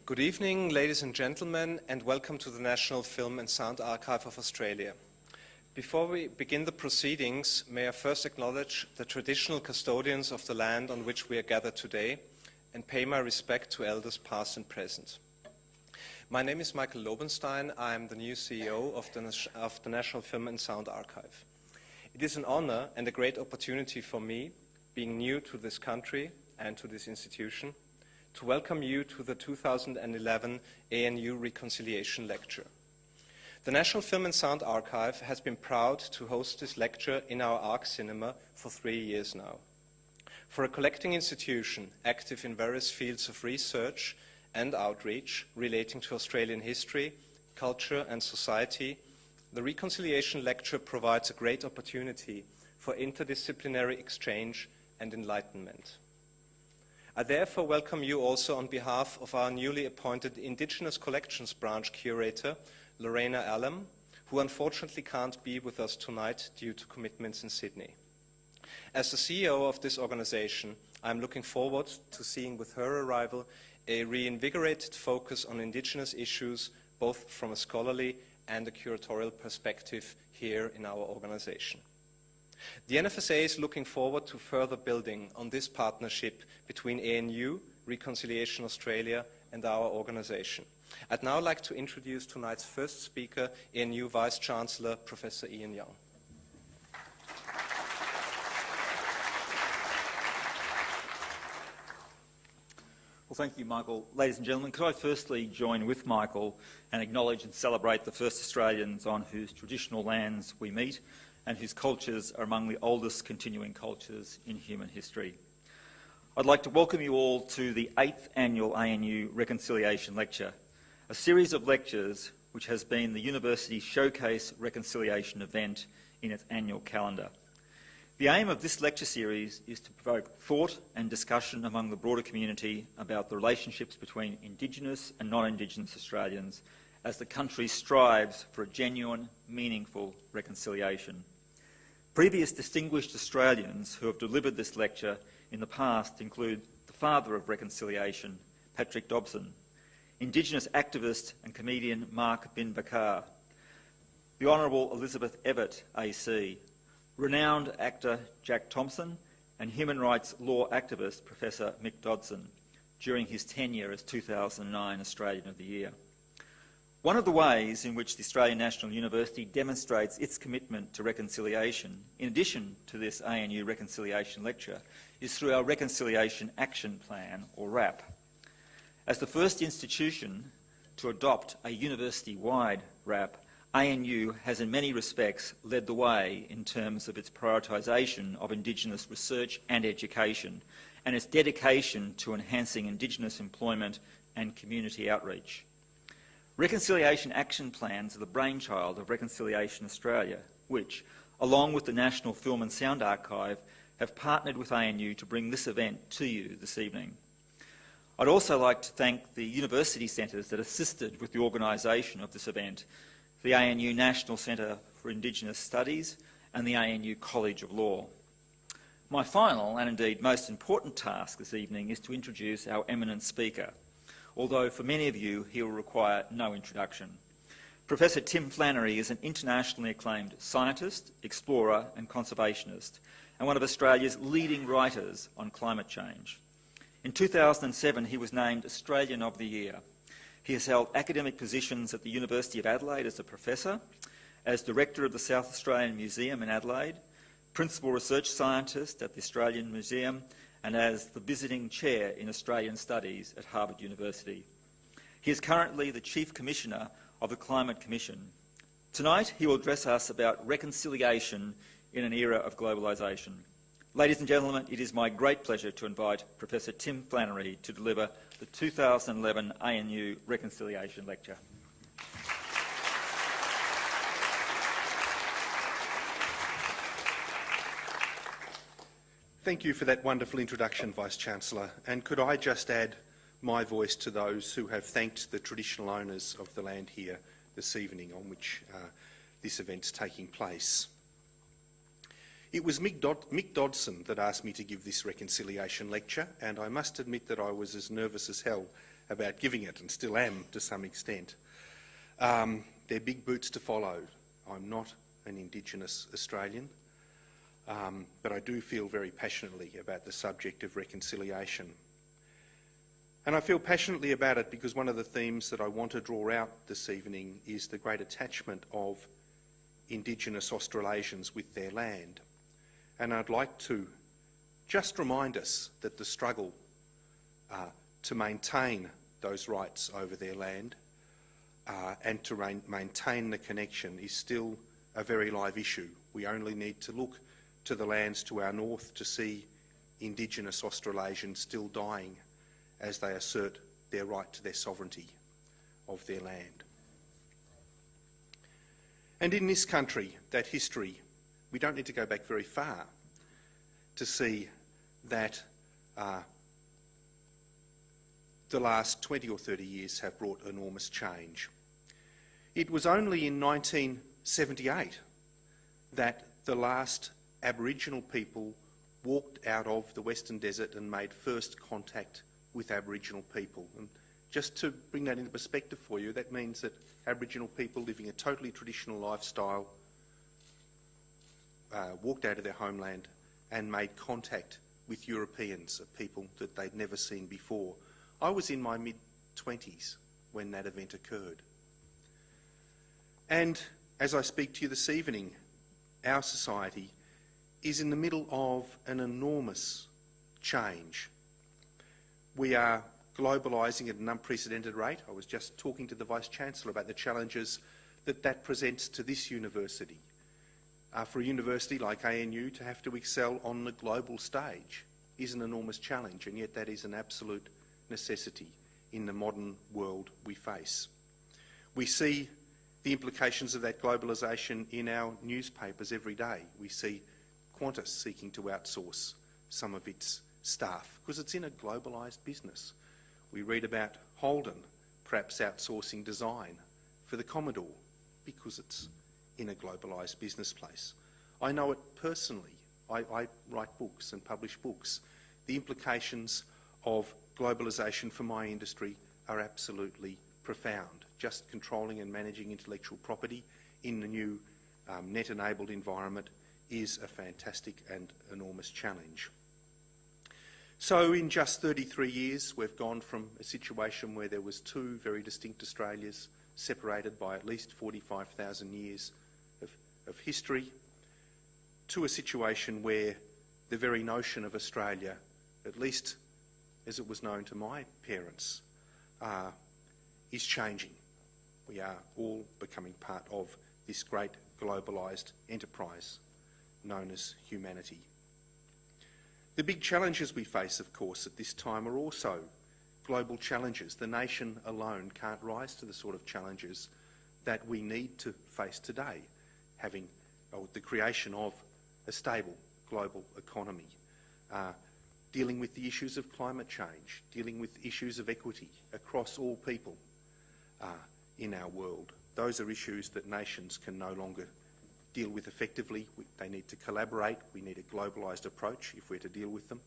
Good evening, ladies and gentlemen, and welcome to the National Film and Sound Archive of Australia. Before we begin the proceedings, may I first acknowledge the traditional custodians of the land on which we are gathered today and pay my respect to elders past and present. My name is Michael Rubenstein. I am the new CEO of the National Film and Sound Archive. It is an honor and a great opportunity for me, being new to this country and to this institution, to welcome you to the 2011 ANU Reconciliation Lecture. The National Film and Sound Archive has been proud to host this lecture in our ARC cinema for 3 years now. For a collecting institution active in various fields of research and outreach relating to Australian history, culture and society, the Reconciliation Lecture provides a great opportunity for interdisciplinary exchange and enlightenment. I therefore welcome you also on behalf of our newly appointed Indigenous Collections Branch Curator, Lorena Allam, who unfortunately can't be with us tonight due to commitments in Sydney. As the CEO of this organization, I am looking forward to seeing with her arrival a reinvigorated focus on Indigenous issues, both from a scholarly and a curatorial perspective here in our organization. The NFSA is looking forward to further building on this partnership between ANU, Reconciliation Australia, and our organization. I'd now like to introduce tonight's first speaker, ANU Vice-Chancellor, Professor Ian Young. Well, thank you, Michael. Ladies and gentlemen, could I firstly join with Michael and acknowledge and celebrate the first Australians on whose traditional lands we meet and whose cultures are among the oldest continuing cultures in human history. I'd like to welcome you all to the 8th Annual ANU Reconciliation Lecture, a series of lectures which has been the university's showcase reconciliation event in its annual calendar. The aim of this lecture series is to provoke thought and discussion among the broader community about the relationships between Indigenous and non-Indigenous Australians as the country strives for a genuine, meaningful reconciliation. Previous distinguished Australians who have delivered this lecture in the past include the father of reconciliation, Patrick Dobson, Indigenous activist and comedian Mark Bin Bakar, the Honourable Elizabeth Evatt AC, renowned actor Jack Thompson, and human rights law activist Professor Mick Dodson during his tenure as 2009 Australian of the Year. One of the ways in which the Australian National University demonstrates its commitment to reconciliation, in addition to this ANU Reconciliation Lecture, is through our Reconciliation Action Plan, or RAP. As the first institution to adopt a university-wide RAP, ANU has in many respects led the way in terms of its prioritisation of Indigenous research and education and its dedication to enhancing Indigenous employment and community outreach. Reconciliation action plans are the brainchild of Reconciliation Australia, which, along with the National Film and Sound Archive, have partnered with ANU to bring this event to you this evening. I'd also like to thank the university centres that assisted with the organisation of this event, the ANU National Centre for Indigenous Studies and the ANU College of Law. My final and indeed most important task this evening is to introduce our eminent speaker, although for many of you he will require no introduction. Professor Tim Flannery is an internationally acclaimed scientist, explorer and conservationist, and one of Australia's leading writers on climate change. In 2007 he was named Australian of the Year. He has held academic positions at the University of Adelaide as a professor, as director of the South Australian Museum in Adelaide, principal research scientist at the Australian Museum, and as the visiting chair in Australian Studies at Harvard University. He is currently the Chief Commissioner of the Climate Commission. Tonight he will address us about reconciliation in an era of globalisation. Ladies and gentlemen, it is my great pleasure to invite Professor Tim Flannery to deliver the 2011 ANU Reconciliation Lecture. Thank you for that wonderful introduction, Vice-Chancellor. And could I just add my voice to those who have thanked the traditional owners of the land here this evening on which this event's taking place. It was Mick Dodson that asked me to give this reconciliation lecture, and I must admit that I was as nervous as hell about giving it, and still am to some extent. They're big boots to follow. I'm not an Indigenous Australian, but I do feel very passionately about the subject of reconciliation. And I feel passionately about it because one of the themes that I want to draw out this evening is the great attachment of Indigenous Australasians with their land. And I'd like to just remind us that the struggle to maintain those rights over their land and to maintain the connection is still a very live issue. We only need to look to the lands to our north to see Indigenous Australasians still dying as they assert their right to their sovereignty of their land. And in this country, that history, we don't need to go back very far to see that the last 20 or 30 years have brought enormous change. It was only in 1978 that the last Aboriginal people walked out of the Western Desert and made first contact with Aboriginal people. And just to bring that into perspective for you, that means that Aboriginal people living a totally traditional lifestyle walked out of their homeland and made contact with Europeans, people that they'd never seen before. I was in my mid-20s when that event occurred. And as I speak to you this evening, our society is in the middle of an enormous change. We are globalising at an unprecedented rate. I was just talking to the Vice-Chancellor about the challenges that presents to this university. For a university like ANU to have to excel on the global stage is an enormous challenge, and yet that is an absolute necessity in the modern world we face. We see the implications of that globalisation in our newspapers every day. We see Qantas seeking to outsource some of its staff because it's in a globalised business. We read about Holden perhaps outsourcing design for the Commodore because it's in a globalised business place. I know it personally. I write books and publish books. The implications of globalisation for my industry are absolutely profound. Just controlling and managing intellectual property in the new net-enabled environment is a fantastic and enormous challenge. So in just 33 years, we've gone from a situation where there was two very distinct Australias separated by at least 45,000 years of history to a situation where the very notion of Australia, at least as it was known to my parents, is changing. We are all becoming part of this great globalised enterprise known as humanity. The big challenges we face, of course, at this time are also global challenges. The nation alone can't rise to the sort of challenges that we need to face today, having the creation of a stable global economy, dealing with the issues of climate change, dealing with issues of equity across all people in our world. Those are issues that nations can no longer deal with effectively. They need to collaborate. We need a globalised approach if we're to deal with them.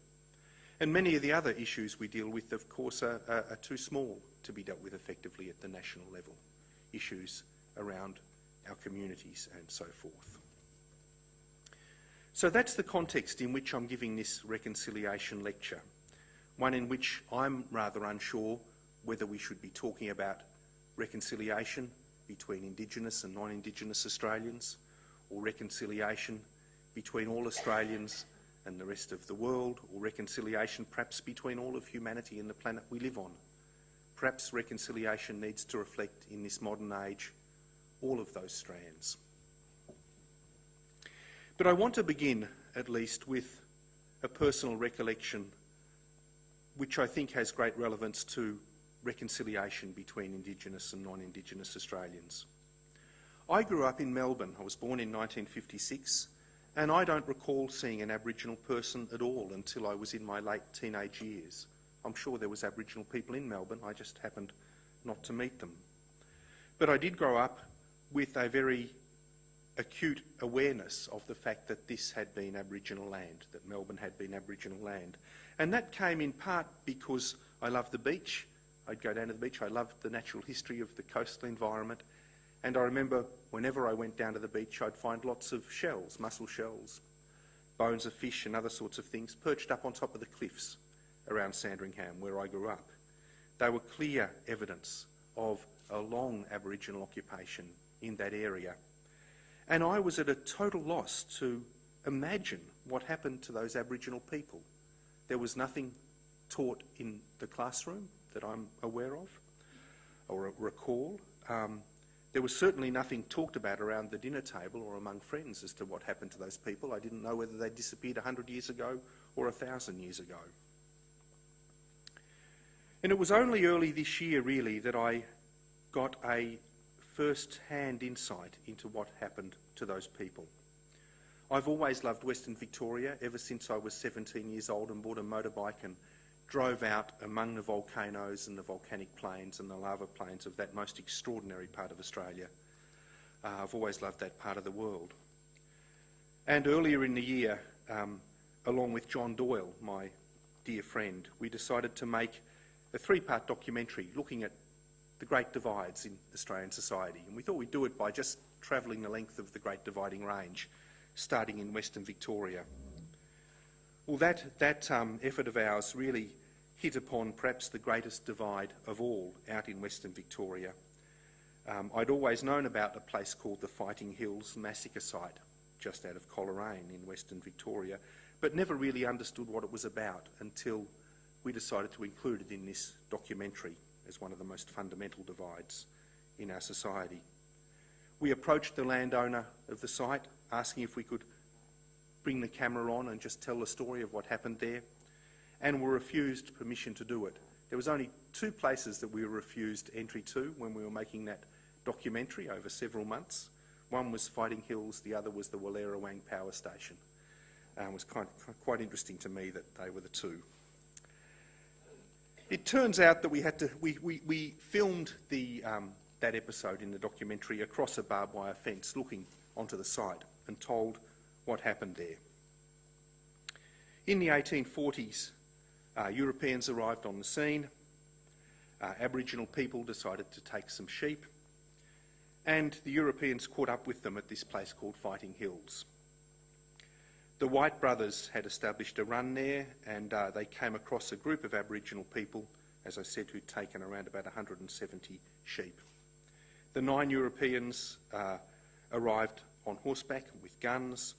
And many of the other issues we deal with, of course, are too small to be dealt with effectively at the national level. Issues around our communities and so forth. So that's the context in which I'm giving this reconciliation lecture, one in which I'm rather unsure whether we should be talking about reconciliation between Indigenous and non-Indigenous Australians, or reconciliation between all Australians and the rest of the world, or reconciliation perhaps between all of humanity and the planet we live on. Perhaps reconciliation needs to reflect in this modern age all of those strands. But I want to begin, at least, with a personal recollection which I think has great relevance to reconciliation between Indigenous and non-Indigenous Australians. I grew up in Melbourne. I was born in 1956, and I don't recall seeing an Aboriginal person at all until I was in my late teenage years. I'm sure there was Aboriginal people in Melbourne, I just happened not to meet them. But I did grow up with a very acute awareness of the fact that this had been Aboriginal land, that Melbourne had been Aboriginal land. And that came in part because I love the beach, I'd go down to the beach. I loved the natural history of the coastal environment. And I remember whenever I went down to the beach, I'd find lots of shells, mussel shells, bones of fish and other sorts of things perched up on top of the cliffs around Sandringham, where I grew up. They were clear evidence of a long Aboriginal occupation in that area. And I was at a total loss to imagine what happened to those Aboriginal people. There was nothing taught in the classroom that I'm aware of or recall. There was certainly nothing talked about around the dinner table or among friends as to what happened to those people. I didn't know whether they disappeared 100 years ago or 1,000 years ago. And it was only early this year, really, that I got a first-hand insight into what happened to those people. I've always loved Western Victoria ever since I was 17 years old and bought a motorbike and drove out among the volcanoes and the volcanic plains and the lava plains of that most extraordinary part of Australia. I've always loved that part of the world. And earlier in the year, along with John Doyle, my dear friend, we decided to make a 3-part documentary looking at the Great Divides in Australian society. And we thought we'd do it by just travelling the length of the Great Dividing Range, starting in Western Victoria. Well, that effort of ours really hit upon perhaps the greatest divide of all out in Western Victoria. I'd always known about a place called the Fighting Hills Massacre site, just out of Coleraine in Western Victoria, but never really understood what it was about until we decided to include it in this documentary as one of the most fundamental divides in our society. We approached the landowner of the site, asking if we could bring the camera on and just tell the story of what happened there, and were refused permission to do it. There was only 2 places that we were refused entry to when we were making that documentary over several months. One was Fighting Hills, the other was the Wallerawang Power Station. It was quite interesting to me that they were the 2. It turns out that we filmed that episode in the documentary across a barbed wire fence looking onto the site and told what happened there. In the 1840s, Europeans arrived on the scene. Aboriginal people decided to take some sheep, and the Europeans caught up with them at this place called Fighting Hills. The White brothers had established a run there, and they came across a group of Aboriginal people, as I said, who'd taken around about 170 sheep. The 9 Europeans arrived on horseback with guns,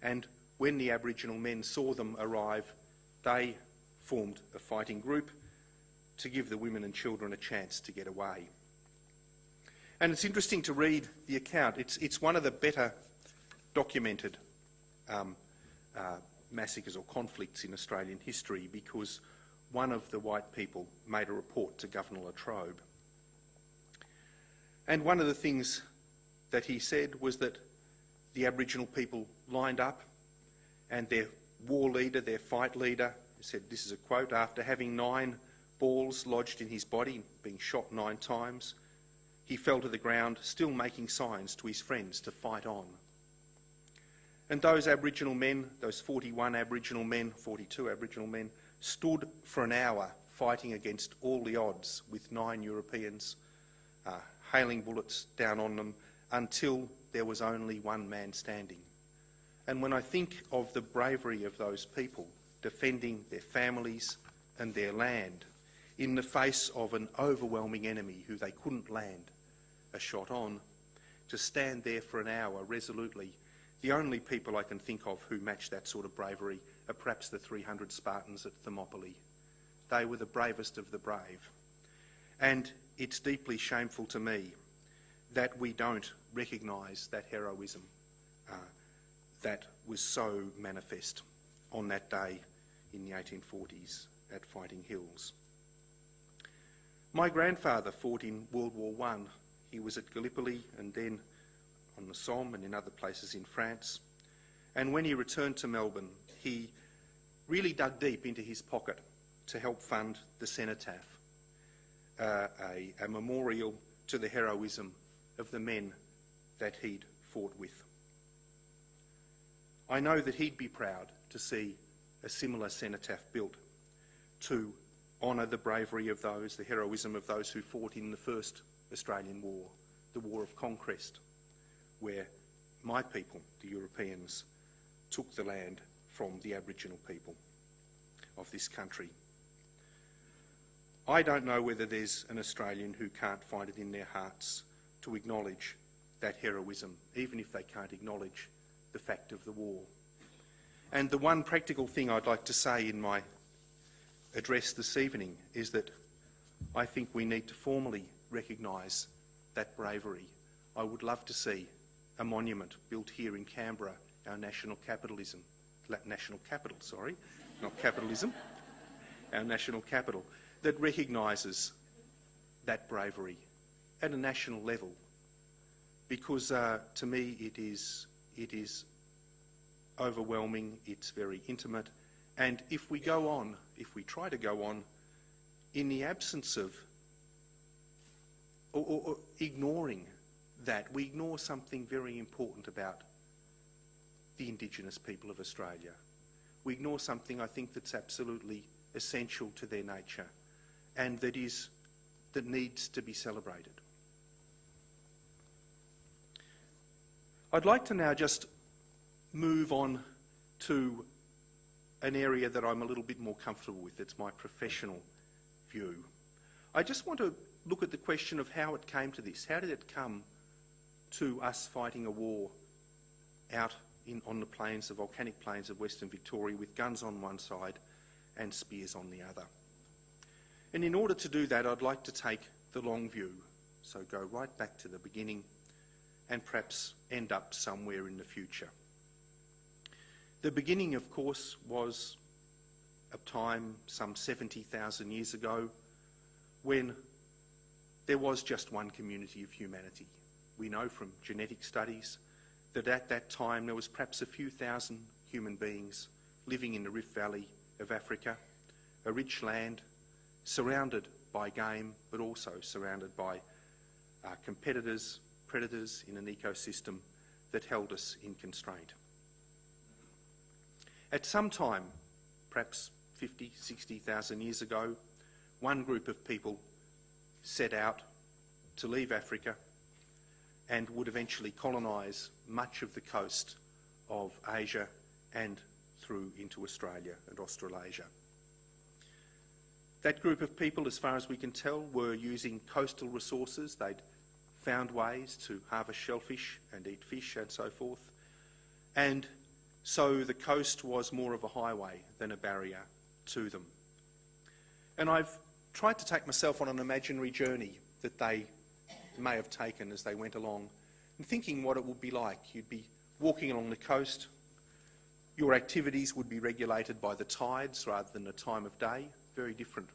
and when the Aboriginal men saw them arrive, they formed a fighting group to give the women and children a chance to get away. And it's interesting to read the account. It's one of the better documented massacres or conflicts in Australian history, because one of the white people made a report to Governor Latrobe. And one of the things that he said was that the Aboriginal people lined up, and their war leader, their fight leader, said, this is a quote, after having 9 balls lodged in his body, being shot 9 times, he fell to the ground, still making signs to his friends to fight on. And those Aboriginal men, those 41 Aboriginal men, 42 Aboriginal men, stood for an hour fighting against all the odds with 9 Europeans hailing bullets down on them until there was only one man standing. And when I think of the bravery of those people defending their families and their land in the face of an overwhelming enemy who they couldn't land a shot on, to stand there for an hour resolutely, the only people I can think of who match that sort of bravery are perhaps the 300 Spartans at Thermopylae. They were the bravest of the brave. And it's deeply shameful to me that we don't recognise that heroism that was so manifest on that day in the 1840s at Fighting Hills. My grandfather fought in World War I. He was at Gallipoli and then on the Somme and in other places in France. And when he returned to Melbourne, he really dug deep into his pocket to help fund the cenotaph, a memorial to the heroism of the men that he'd fought with. I know that he'd be proud to see a similar cenotaph built to honour the bravery of those, the heroism of those who fought in the First Australian War, the War of Conquest, where my people, the Europeans, took the land from the Aboriginal people of this country. I don't know whether there's an Australian who can't find it in their hearts to acknowledge that heroism, even if they can't acknowledge the fact of the war. And the one practical thing I'd like to say in my address this evening is that I think we need to formally recognise that bravery. I would love to see a monument built here in Canberra, our national capital, not capitalism, our national capital, that recognises that bravery at a national level, because to me it is overwhelming, it's very intimate, and if we try to go on in the absence of or ignoring that, we ignore something very important about the Indigenous people of Australia. We ignore something I think that's absolutely essential to their nature and that needs to be celebrated. I'd like to now just move on to an area that I'm a little bit more comfortable with. It's my professional view. I just want to look at the question of how it came to this. How did it come to us fighting a war out on the plains, the volcanic plains of Western Victoria, with guns on one side and spears on the other? And in order to do that, I'd like to take the long view, so go right back to the beginning and perhaps end up somewhere in the future. The beginning, of course, was a time some 70,000 years ago when there was just one community of humanity. We know from genetic studies that at that time there was perhaps a few thousand human beings living in the Rift Valley of Africa, a rich land surrounded by game, but also surrounded by competitors, predators in an ecosystem that held us in constraint. At some time, perhaps 50, 60,000 years ago, one group of people set out to leave Africa and would eventually colonise much of the coast of Asia and through into Australia and Australasia. That group of people, as far as we can tell, were using coastal resources. They'd found ways to harvest shellfish and eat fish and so forth. And so the coast was more of a highway than a barrier to them. And I've tried to take myself on an imaginary journey that they may have taken as they went along, and thinking what it would be like. You'd be walking along the coast. Your activities would be regulated by the tides rather than the time of day, very different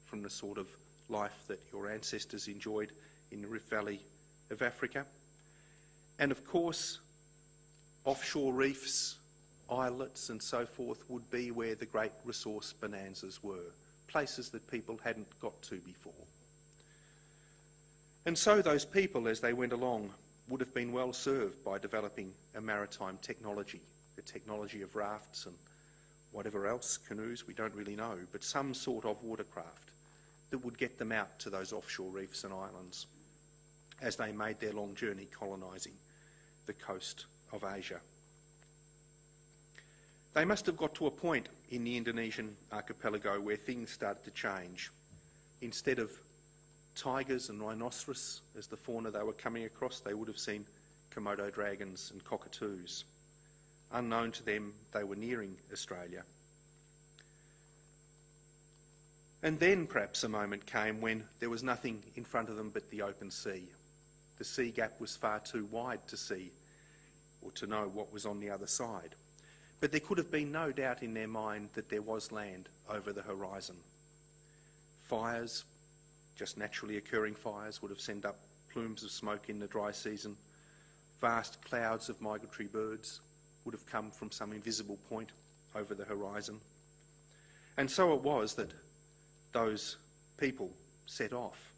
from the sort of life that your ancestors enjoyed in the Rift Valley of Africa. And of course, offshore reefs, islets and so forth would be where the great resource bonanzas were, places that people hadn't got to before. And so those people, as they went along, would have been well served by developing a maritime technology, the technology of rafts and whatever else, canoes, we don't really know, but some sort of watercraft that would get them out to those offshore reefs and islands as they made their long journey colonising the coast of Asia. They must have got to a point in the Indonesian archipelago where things started to change. Instead of tigers and rhinoceros as the fauna they were coming across, they would have seen Komodo dragons and cockatoos. Unknown to them, they were nearing Australia. And then perhaps a moment came when there was nothing in front of them but the open sea. The sea gap was far too wide to see or to know what was on the other side. But there could have been no doubt in their mind that there was land over the horizon. Fires, just naturally occurring fires, would have sent up plumes of smoke in the dry season. Vast clouds of migratory birds would have come from some invisible point over the horizon. And so it was that those people set off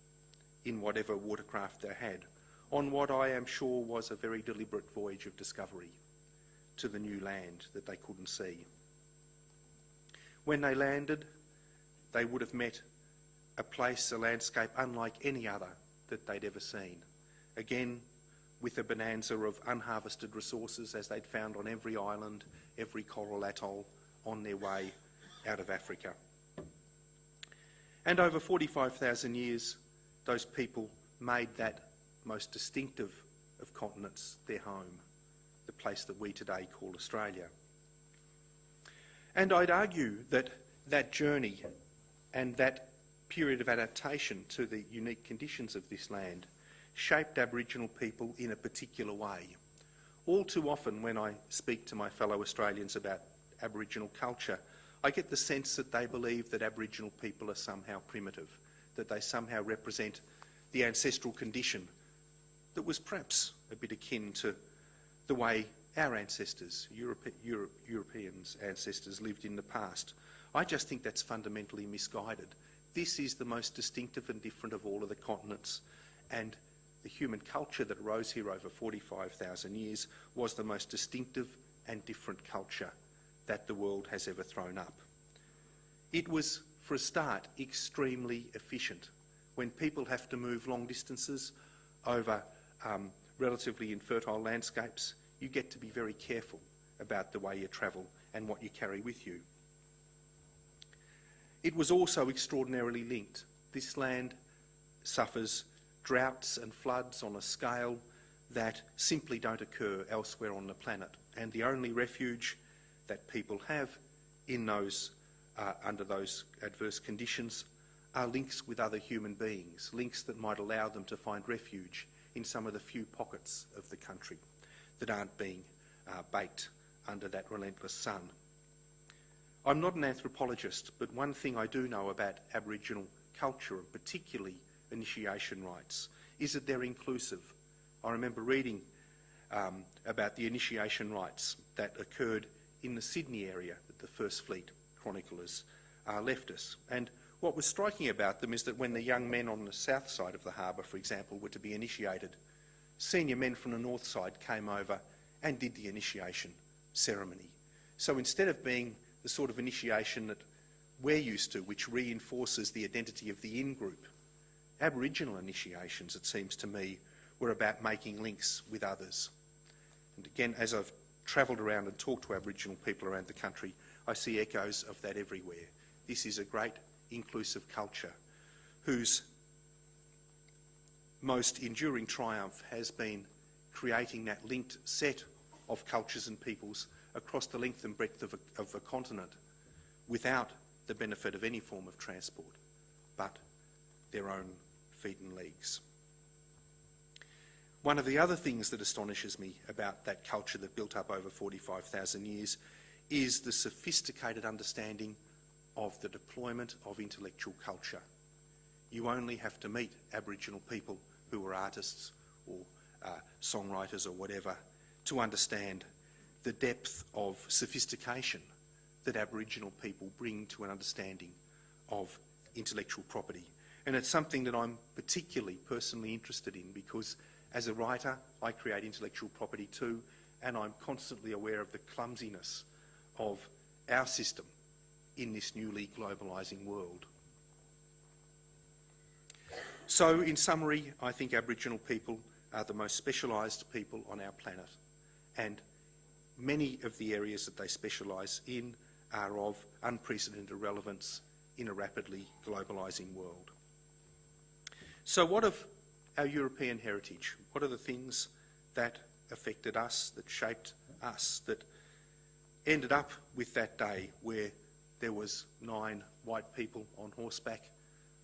in whatever watercraft they had on what I am sure was a very deliberate voyage of discovery to the new land that they couldn't see. When they landed, they would have met a place, a landscape unlike any other that they'd ever seen. Again, with a bonanza of unharvested resources as they'd found on every island, every coral atoll on their way out of Africa. And over 45,000 years, those people made that most distinctive of continents their home, the place that we today call Australia. And I'd argue that that journey and that period of adaptation to the unique conditions of this land shaped Aboriginal people in a particular way. All too often when I speak to my fellow Australians about Aboriginal culture, I get the sense that they believe that Aboriginal people are somehow primitive, that they somehow represent the ancestral condition that was perhaps a bit akin to the way our ancestors, Europeans' ancestors, lived in the past. I just think that's fundamentally misguided. This is the most distinctive and different of all of the continents, and the human culture that arose here over 45,000 years was the most distinctive and different culture that the world has ever thrown up. It was, for a start, extremely efficient. When people have to move long distances over relatively infertile landscapes, you get to be very careful about the way you travel and what you carry with you. It was also extraordinarily linked. This land suffers droughts and floods on a scale that simply don't occur elsewhere on the planet, and the only refuge that people have in those, under those adverse conditions are links with other human beings, links that might allow them to find refuge in some of the few pockets of the country that aren't being baked under that relentless sun. I'm not an anthropologist, but one thing I do know about Aboriginal culture, and particularly initiation rites, is that they're inclusive. I remember reading about the initiation rites that occurred in the Sydney area that the First Fleet chroniclers left us. And what was striking about them is that when the young men on the south side of the harbour, for example, were to be initiated, senior men from the north side came over and did the initiation ceremony. So instead of being the sort of initiation that we're used to, which reinforces the identity of the in-group, Aboriginal initiations, it seems to me, were about making links with others. And again, as I've travelled around and talked to Aboriginal people around the country, I see echoes of that everywhere. This is a great inclusive culture whose most enduring triumph has been creating that linked set of cultures and peoples across the length and breadth of a continent without the benefit of any form of transport, but their own feet and legs. One of the other things that astonishes me about that culture that built up over 45,000 years is the sophisticated understanding of the deployment of intellectual culture. You only have to meet Aboriginal people who are artists or songwriters or whatever to understand the depth of sophistication that Aboriginal people bring to an understanding of intellectual property. And it's something that I'm particularly personally interested in because as a writer, I create intellectual property too, and I'm constantly aware of the clumsiness of our system in this newly globalising world. So, in summary, I think Aboriginal people are the most specialised people on our planet, and many of the areas that they specialise in are of unprecedented relevance in a rapidly globalising world. So what of our European heritage? What are the things that affected us, that shaped us, that ended up with that day where there was 9 white people on horseback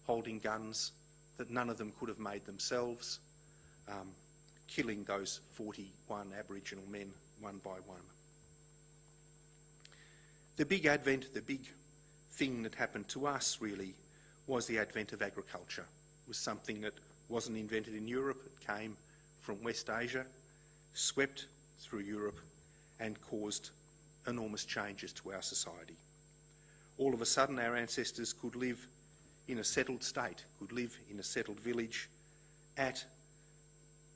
holding guns that none of them could have made themselves, killing those 41 Aboriginal men one by one? The big advent, the big thing that happened to us really was the advent of agriculture. It was something that wasn't invented in Europe. It came from West Asia, swept through Europe and caused enormous changes to our society. All of a sudden our ancestors could live in a settled state, could live in a settled village at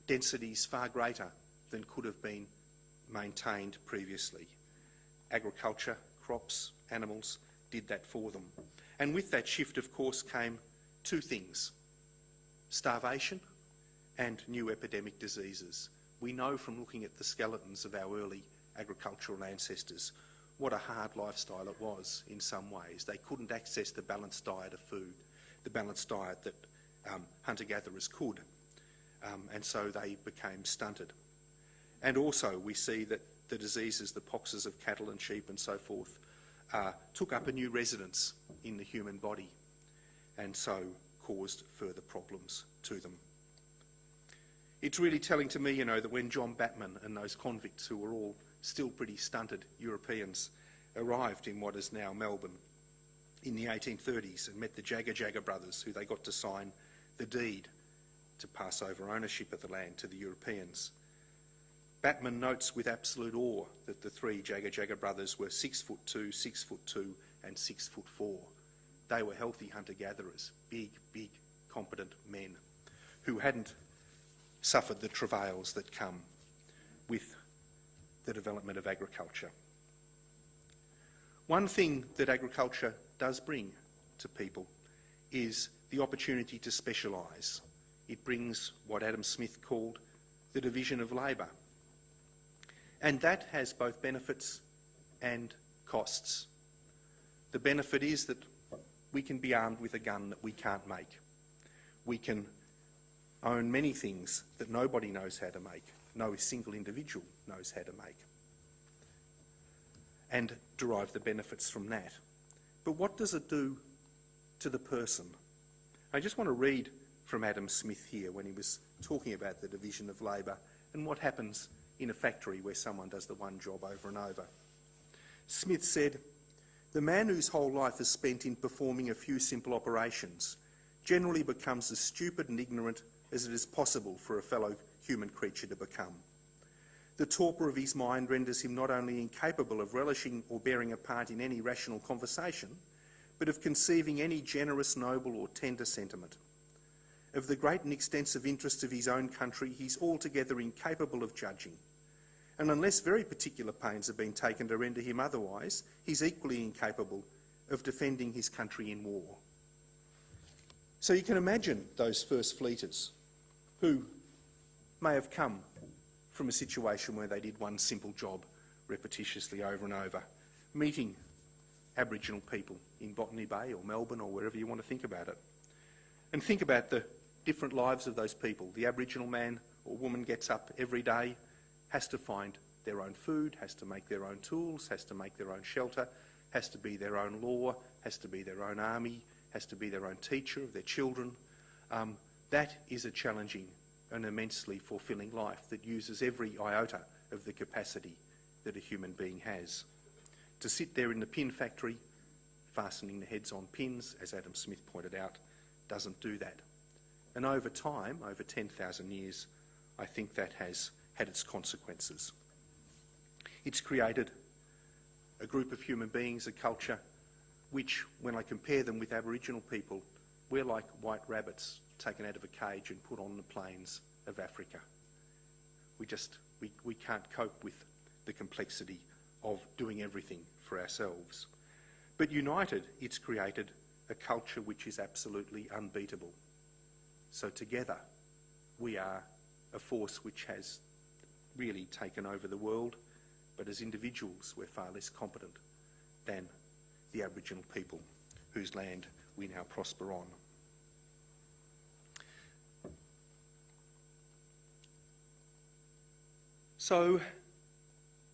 densities far greater than could have been maintained previously. Agriculture, crops, animals did that for them. And with that shift, of course, came two things: starvation and new epidemic diseases. We know from looking at the skeletons of our early agricultural ancestors what a hard lifestyle it was in some ways. They couldn't access the balanced diet of food, the balanced diet that hunter-gatherers could, and so they became stunted. And also we see that the diseases, the poxes of cattle and sheep and so forth, took up a new residence in the human body and so caused further problems to them. It's really telling to me, you know, that when John Batman and those convicts, who were all still pretty stunted Europeans, arrived in what is now Melbourne in the 1830s and met the Jagga brothers, who they got to sign the deed to pass over ownership of the land to the Europeans. Batman notes with absolute awe that the three Jagga brothers were 6'2", 6'2", and 6'4". They were healthy hunter-gatherers, big, competent men who hadn't suffered the travails that come with the development of agriculture. One thing that agriculture does bring to people is the opportunity to specialise. It brings what Adam Smith called the division of labour. And that has both benefits and costs. The benefit is that we can be armed with a gun that we can't make. We can own many things that nobody knows how to make, no single individual knows how to make, and derive the benefits from that. But what does it do to the person? I just want to read from Adam Smith here when he was talking about the division of labour and what happens in a factory where someone does the one job over and over. Smith said, "The man whose whole life is spent in performing a few simple operations generally becomes as stupid and ignorant as it is possible for a fellow human creature to become. The torpor of his mind renders him not only incapable of relishing or bearing a part in any rational conversation, but of conceiving any generous, noble or tender sentiment. Of the great and extensive interests of his own country he is altogether incapable of judging, and unless very particular pains have been taken to render him otherwise, he is equally incapable of defending his country in war." So you can imagine those first fleeters who may have come from a situation where they did one simple job repetitiously over and over, meeting Aboriginal people in Botany Bay or Melbourne or wherever you want to think about it. And think about the different lives of those people. The Aboriginal man or woman gets up every day, has to find their own food, has to make their own tools, has to make their own shelter, has to be their own law, has to be their own army, has to be their own teacher of their children. That is a challenging and immensely fulfilling life that uses every iota of the capacity that a human being has. To sit there in the pin factory, fastening the heads on pins, as Adam Smith pointed out, doesn't do that. And over time, over 10,000 years, I think that has had its consequences. It's created a group of human beings, a culture, which, when I compare them with Aboriginal people, we're like white rabbits taken out of a cage and put on the plains of Africa. We can't cope with the complexity of doing everything for ourselves. But united, it's created a culture which is absolutely unbeatable. So together, we are a force which has really taken over the world, but as individuals, we're far less competent than the Aboriginal people whose land we now prosper on. So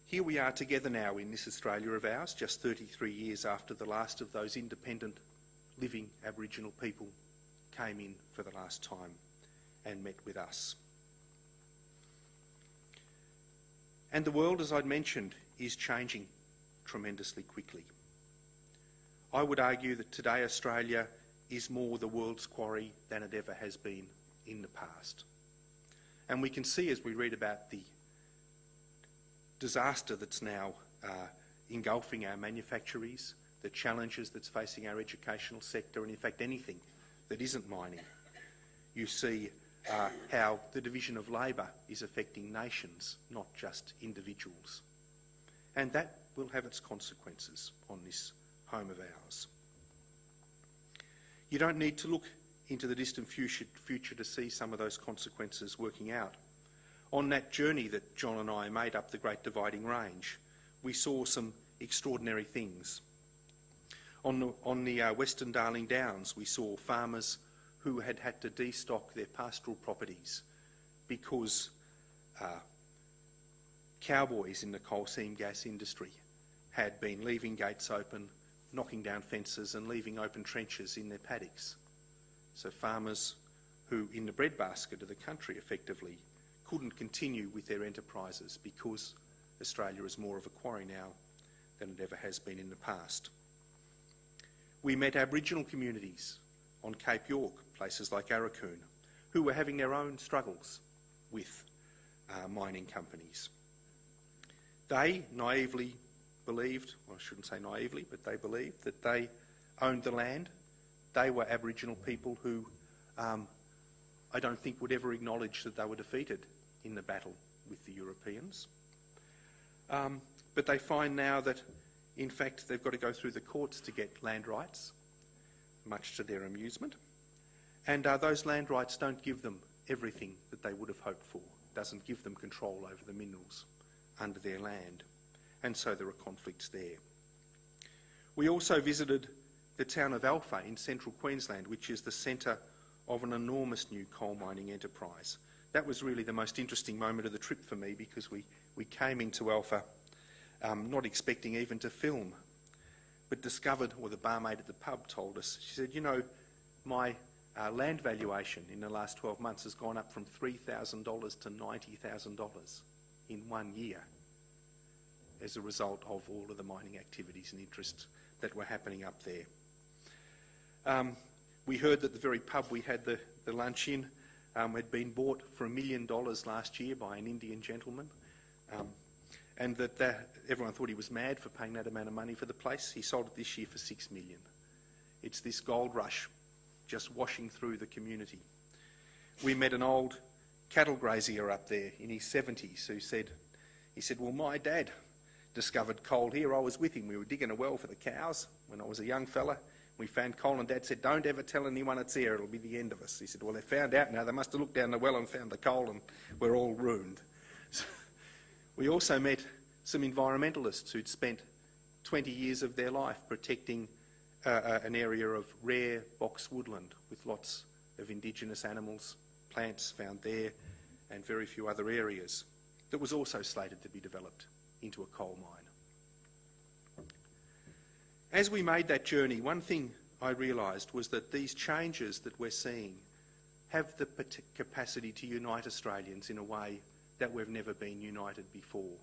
here we are together now in this Australia of ours, just 33 years after the last of those independent living Aboriginal people came in for the last time and met with us. And the world, as I'd mentioned, is changing tremendously quickly. I would argue that today Australia is more the world's quarry than it ever has been in the past. And we can see as we read about the disaster that's now engulfing our manufactories, the challenges that's facing our educational sector, and in fact anything that isn't mining. You see how the division of labour is affecting nations, not just individuals. And that will have its consequences on this home of ours. You don't need to look into the distant future to see some of those consequences working out. On that journey that John and I made up the Great Dividing Range, we saw some extraordinary things. On the Western Darling Downs, we saw farmers who had had to destock their pastoral properties because cowboys in the coal seam gas industry had been leaving gates open, knocking down fences and leaving open trenches in their paddocks. So farmers who, in the breadbasket of the country effectively, couldn't continue with their enterprises because Australia is more of a quarry now than it ever has been in the past. We met Aboriginal communities on Cape York, places like Arakoon, who were having their own struggles with mining companies. They naively believed, well, I shouldn't say naively, but they believed that they owned the land. They were Aboriginal people who I don't think would ever acknowledge that they were defeated in the battle with the Europeans. But they find now that, in fact, they've got to go through the courts to get land rights, much to their amusement. And those land rights don't give them everything that they would have hoped for, doesn't give them control over the minerals under their land. And so there are conflicts there. We also visited the town of Alpha in central Queensland, which is the centre of an enormous new coal mining enterprise. That was really the most interesting moment of the trip for me, because we came into Alpha not expecting even to film, but discovered, or the barmaid at the pub told us, she said, you know, my land valuation in the last 12 months has gone up from $3,000 to $90,000 in 1 year as a result of all of the mining activities and interests that were happening up there. We heard that the very pub we had the lunch in had been bought for $1 million last year by an Indian gentleman, and that everyone thought he was mad for paying that amount of money for the place. He sold it this year for $6 million. It's this gold rush just washing through the community. We met an old cattle grazier up there in his 70s who said, well, my dad discovered coal here. I was with him. We were digging a well for the cows when I was a young fella. We found coal, and Dad said, don't ever tell anyone it's there, it'll be the end of us. He said, well, they found out now. They must have looked down the well and found the coal, and we're all ruined. So we also met some environmentalists who'd spent 20 years of their life protecting an area of rare box woodland with lots of indigenous animals, plants found there, and very few other areas that was also slated to be developed into a coal mine. As we made that journey, one thing I realised was that these changes that we're seeing have the capacity to unite Australians in a way that we've never been united before.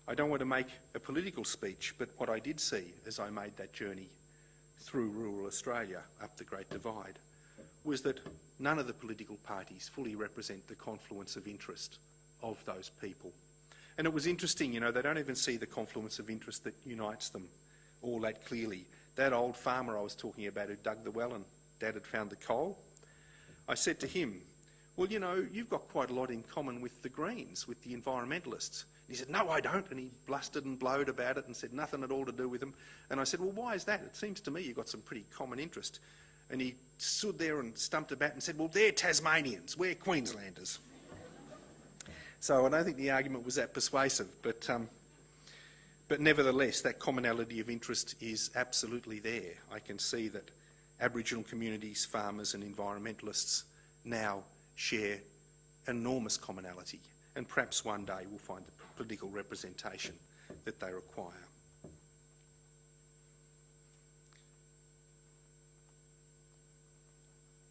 I don't want to make a political speech, but what I did see as I made that journey through rural Australia up the Great Divide was that none of the political parties fully represent the confluence of interest of those people. And it was interesting, you know, they don't even see the confluence of interest that unites them all that clearly. That old farmer I was talking about who dug the well and Dad had found the coal, I said to him, well, you know, you've got quite a lot in common with the Greens, with the environmentalists. And he said, no, I don't. And he blustered and blowed about it and said nothing at all to do with them. And I said, well, why is that? It seems to me you've got some pretty common interest. And he stood there and stumped about and said, well, they're Tasmanians, we're Queenslanders. So I don't think the argument was that persuasive, but nevertheless, that commonality of interest is absolutely there. I can see that Aboriginal communities, farmers and environmentalists now share enormous commonality, and perhaps one day we'll find the political representation that they require.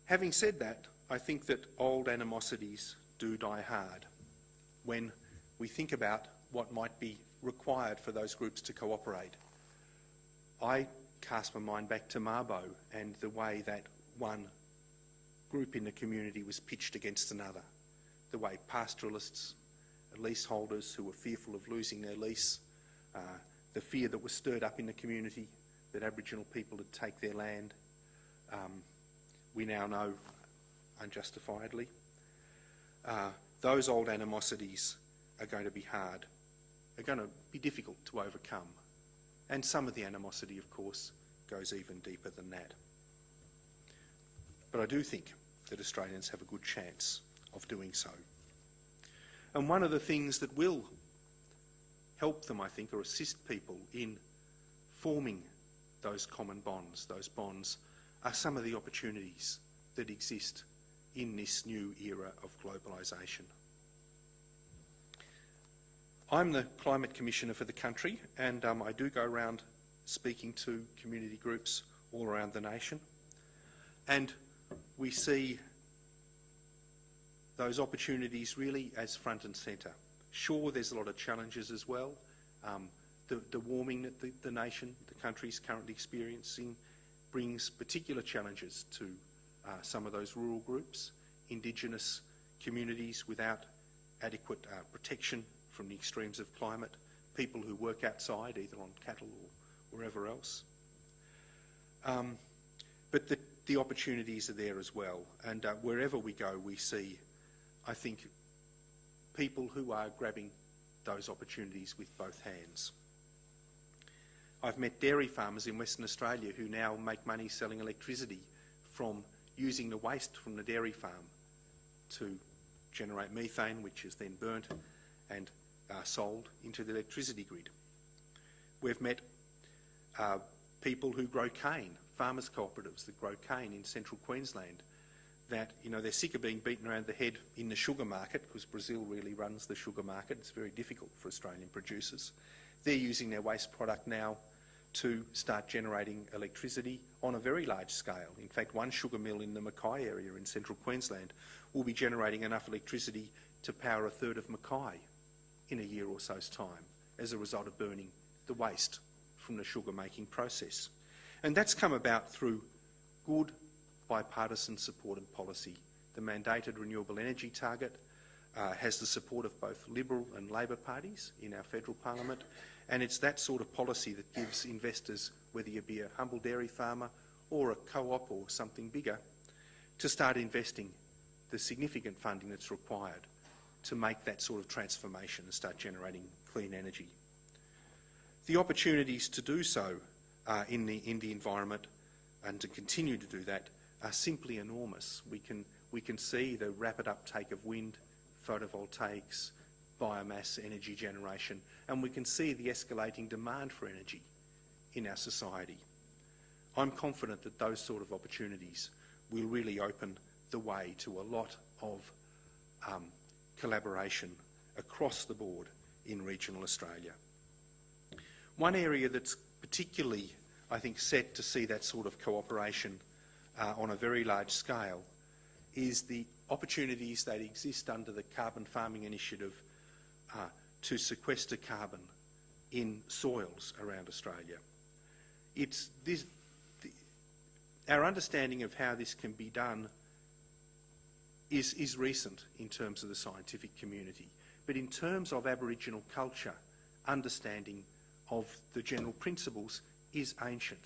Having said that, I think that old animosities do die hard when we think about what might be required for those groups to cooperate. I cast my mind back to Mabo and the way that one group in the community was pitched against another, the way pastoralists, leaseholders who were fearful of losing their lease, the fear that was stirred up in the community that Aboriginal people would take their land, we now know unjustifiably. Those old animosities are going to be hard, are going to be difficult to overcome. And some of the animosity, of course, goes even deeper than that. but I do think that Australians have a good chance of doing so. And one of the things that will help them, I think, or assist people in forming those common bonds, those bonds, are some of the opportunities that exist in this new era of globalisation. I'm the Climate Commissioner for the country, and I do go around speaking to community groups all around the nation, and we see those opportunities really as front and centre. Sure, there's a lot of challenges as well. The warming that the nation, the country is currently experiencing brings particular challenges to some of those rural groups, Indigenous communities without adequate protection from the extremes of climate, people who work outside, either on cattle or wherever else. But the opportunities are there as well, and wherever we go we see, I think, people who are grabbing those opportunities with both hands. I've met dairy farmers in Western Australia who now make money selling electricity from using the waste from the dairy farm to generate methane, which is then burnt and sold into the electricity grid. We've met people who grow cane, farmers cooperatives that grow cane in central Queensland, that, you know, they're sick of being beaten around the head in the sugar market, because Brazil really runs the sugar market. It's very difficult for Australian producers. They're using their waste product now to start generating electricity on a very large scale. In fact, one sugar mill in the Mackay area in central Queensland will be generating enough electricity to power a third of Mackay in a year or so's time as a result of burning the waste from the sugar making process. And that's come about through good bipartisan support and policy. The mandated renewable energy target has the support of both Liberal and Labor parties in our federal parliament, and it's that sort of policy that gives investors, whether you be a humble dairy farmer or a co-op or something bigger, to start investing the significant funding that's required to make that sort of transformation and start generating clean energy. The opportunities to do so in the environment and to continue to do that are simply enormous. We can see the rapid uptake of wind, photovoltaics, biomass energy generation, and we can see the escalating demand for energy in our society. I'm confident that those sort of opportunities will really open the way to a lot of collaboration across the board in regional Australia. One area that's particularly, I think, set to see that sort of cooperation on a very large scale is the opportunities that exist under the Carbon Farming Initiative to sequester carbon in soils around Australia. Our understanding of how this can be done is recent in terms of the scientific community, but in terms of Aboriginal culture, understanding of the general principles is ancient.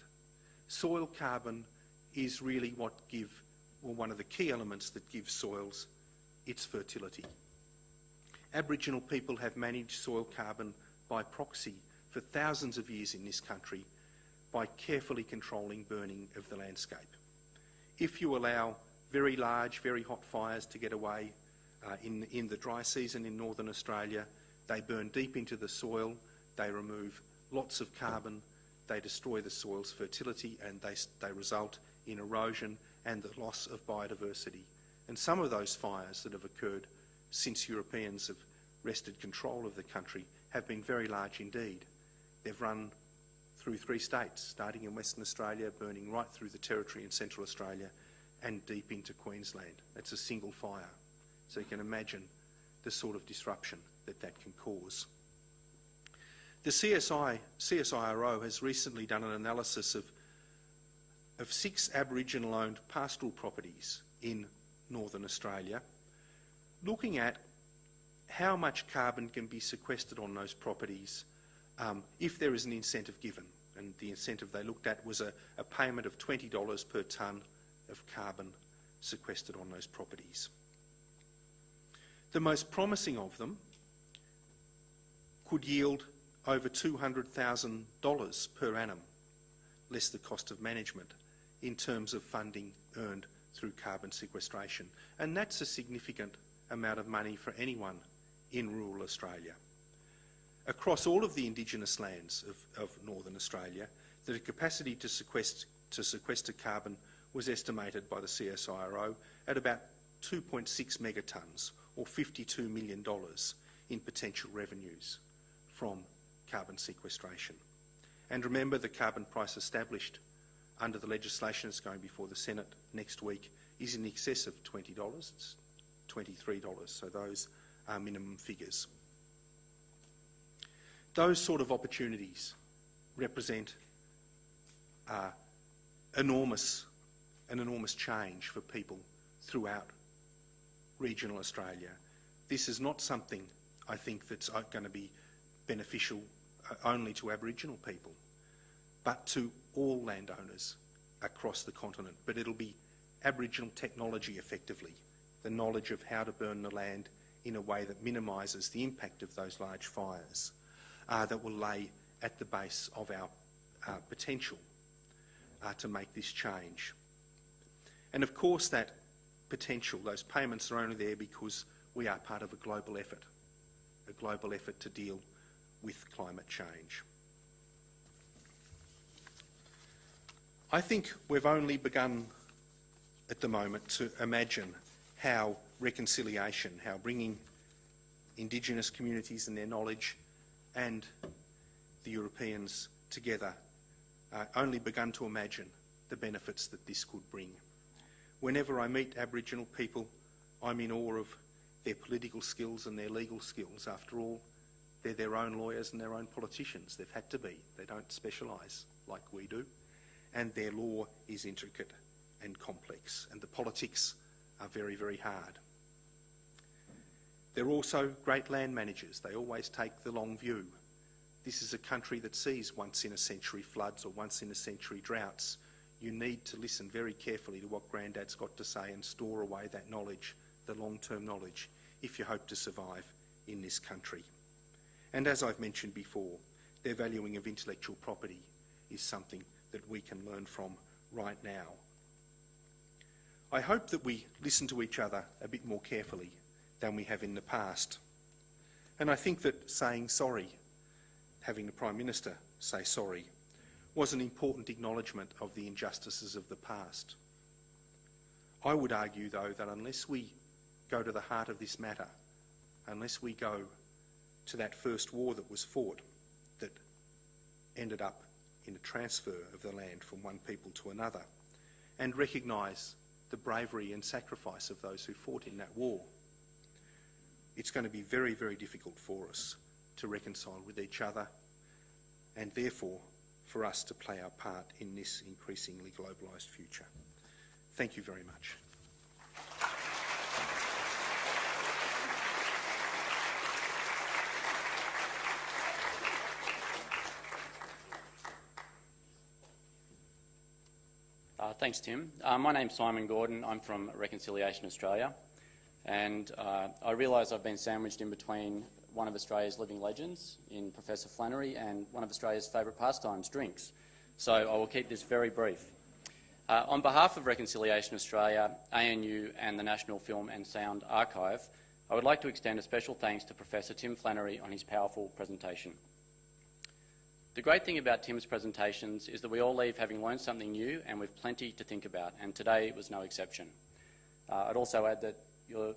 Soil carbon is really one of the key elements that gives soils its fertility. Aboriginal people have managed soil carbon by proxy for thousands of years in this country by carefully controlling burning of the landscape. If you allow very large, very hot fires to get away in the dry season in northern Australia, they burn deep into the soil, they remove lots of carbon, they destroy the soil's fertility, and they result in erosion and the loss of biodiversity. And some of those fires that have occurred since Europeans have wrested control of the country have been very large indeed. They've run through 3 states, starting in Western Australia, burning right through the Territory in Central Australia and deep into Queensland. That's a single fire. So you can imagine the sort of disruption that can cause. The CSIRO has recently done an analysis of 6 Aboriginal-owned pastoral properties in northern Australia, looking at how much carbon can be sequestered on those properties if there is an incentive given. And the incentive they looked at was a payment of $20 per tonne of carbon sequestered on those properties. The most promising of them could yield over $200,000 per annum, less the cost of management, in terms of funding earned through carbon sequestration. And that's a significant amount of money for anyone in rural Australia. Across all of the Indigenous lands of Northern Australia, the capacity to sequester carbon was estimated by the CSIRO at about 2.6 megatonnes, or $52 million in potential revenues from carbon sequestration. And remember, the carbon price established under the legislation that's going before the Senate next week is in excess of $20. It's $23, so those are minimum figures. Those sort of opportunities represent an enormous change for people throughout regional Australia. This is not something, I think, that's going to be beneficial only to Aboriginal people, but to all landowners across the continent. But it'll be Aboriginal technology, effectively, the knowledge of how to burn the land in a way that minimises the impact of those large fires, that will lay at the base of our potential to make this change. And of course that potential, those payments are only there because we are part of a global effort to deal with climate change. I think we've only begun at the moment to imagine how reconciliation, how bringing Indigenous communities and their knowledge and the Europeans together, only begun to imagine the benefits that this could bring. Whenever I meet Aboriginal people, I'm in awe of their political skills and their legal skills. After all, they're their own lawyers and their own politicians. They've had to be. They don't specialise like we do. And their law is intricate and complex, and the politics are very, very hard. They're also great land managers. They always take the long view. This is a country that sees once-in-a-century floods or once-in-a-century droughts. You need to listen very carefully to what Grandad's got to say and store away that knowledge, the long-term knowledge, if you hope to survive in this country. And as I've mentioned before, their valuing of intellectual property is something that we can learn from right now. I hope that we listen to each other a bit more carefully than we have in the past. And I think that saying sorry, having the Prime Minister say sorry, was an important acknowledgement of the injustices of the past. I would argue, though, that unless we go to the heart of this matter, unless we go to that first war that was fought, that ended up in a transfer of the land from one people to another, and recognise the bravery and sacrifice of those who fought in that war, it's going to be very, very difficult for us to reconcile with each other, and therefore for us to play our part in this increasingly globalised future. Thank you very much. Thanks, Tim. My name's Simon Gordon. I'm from Reconciliation Australia, and I realise I've been sandwiched in between one of Australia's living legends in Professor Flannery and one of Australia's favourite pastimes, drinks. So I will keep this very brief. On behalf of Reconciliation Australia, ANU and the National Film and Sound Archive, I would like to extend a special thanks to Professor Tim Flannery on his powerful presentation. The great thing about Tim's presentations is that we all leave having learned something new and with plenty to think about, and today was no exception. I'd also add that your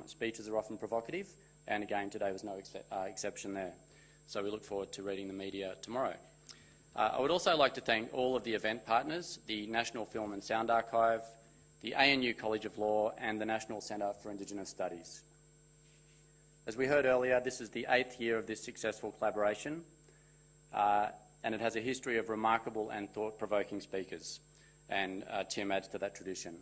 speeches are often provocative, and again today was no exception there. So we look forward to reading the media tomorrow. I would also like to thank all of the event partners, the National Film and Sound Archive, the ANU College of Law and the National Centre for Indigenous Studies. As we heard earlier, this is the 8th year of this successful collaboration, and it has a history of remarkable and thought-provoking speakers, and Tim adds to that tradition.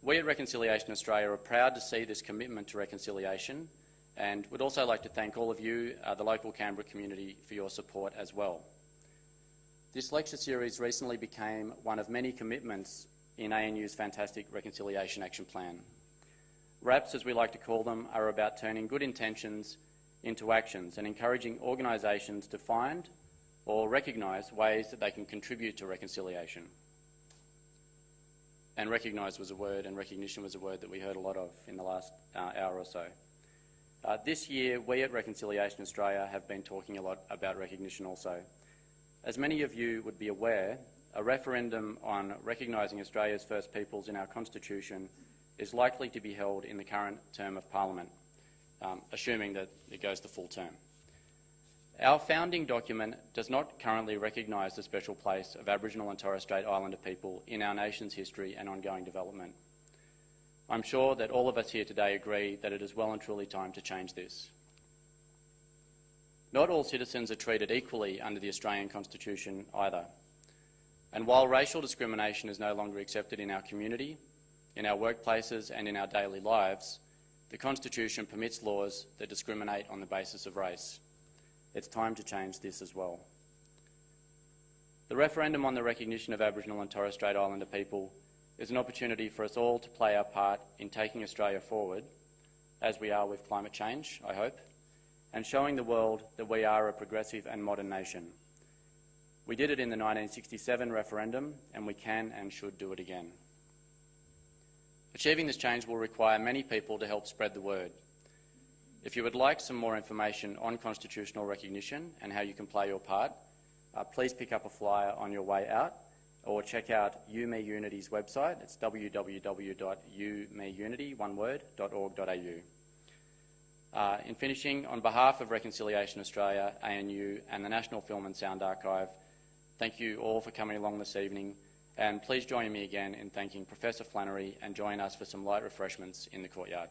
We at Reconciliation Australia are proud to see this commitment to reconciliation, and would also like to thank all of you, the local Canberra community, for your support as well. This lecture series recently became one of many commitments in ANU's fantastic Reconciliation Action Plan. RAPs, as we like to call them, are about turning good intentions into actions and encouraging organisations to find or recognise ways that they can contribute to reconciliation. and recognise was a word, and recognition was a word that we heard a lot of in the last hour or so. This year, we at Reconciliation Australia have been talking a lot about recognition also. As many of you would be aware, a referendum on recognising Australia's First Peoples in our Constitution is likely to be held in the current term of Parliament, assuming that it goes the full term. Our founding document does not currently recognise the special place of Aboriginal and Torres Strait Islander people in our nation's history and ongoing development. I'm sure that all of us here today agree that it is well and truly time to change this. Not all citizens are treated equally under the Australian Constitution either. And while racial discrimination is no longer accepted in our community, in our workplaces and in our daily lives, the Constitution permits laws that discriminate on the basis of race. It's time to change this as well. The referendum on the recognition of Aboriginal and Torres Strait Islander people is an opportunity for us all to play our part in taking Australia forward, as we are with climate change, I hope, and showing the world that we are a progressive and modern nation. We did it in the 1967 referendum, and we can and should do it again. Achieving this change will require many people to help spread the word. If you would like some more information on constitutional recognition and how you can play your part, please pick up a flyer on your way out or check out UMeUnity's website. It's www.umeunity.org.au. In finishing, on behalf of Reconciliation Australia, ANU and the National Film and Sound Archive, thank you all for coming along this evening, and please join me again in thanking Professor Flannery and join us for some light refreshments in the courtyard.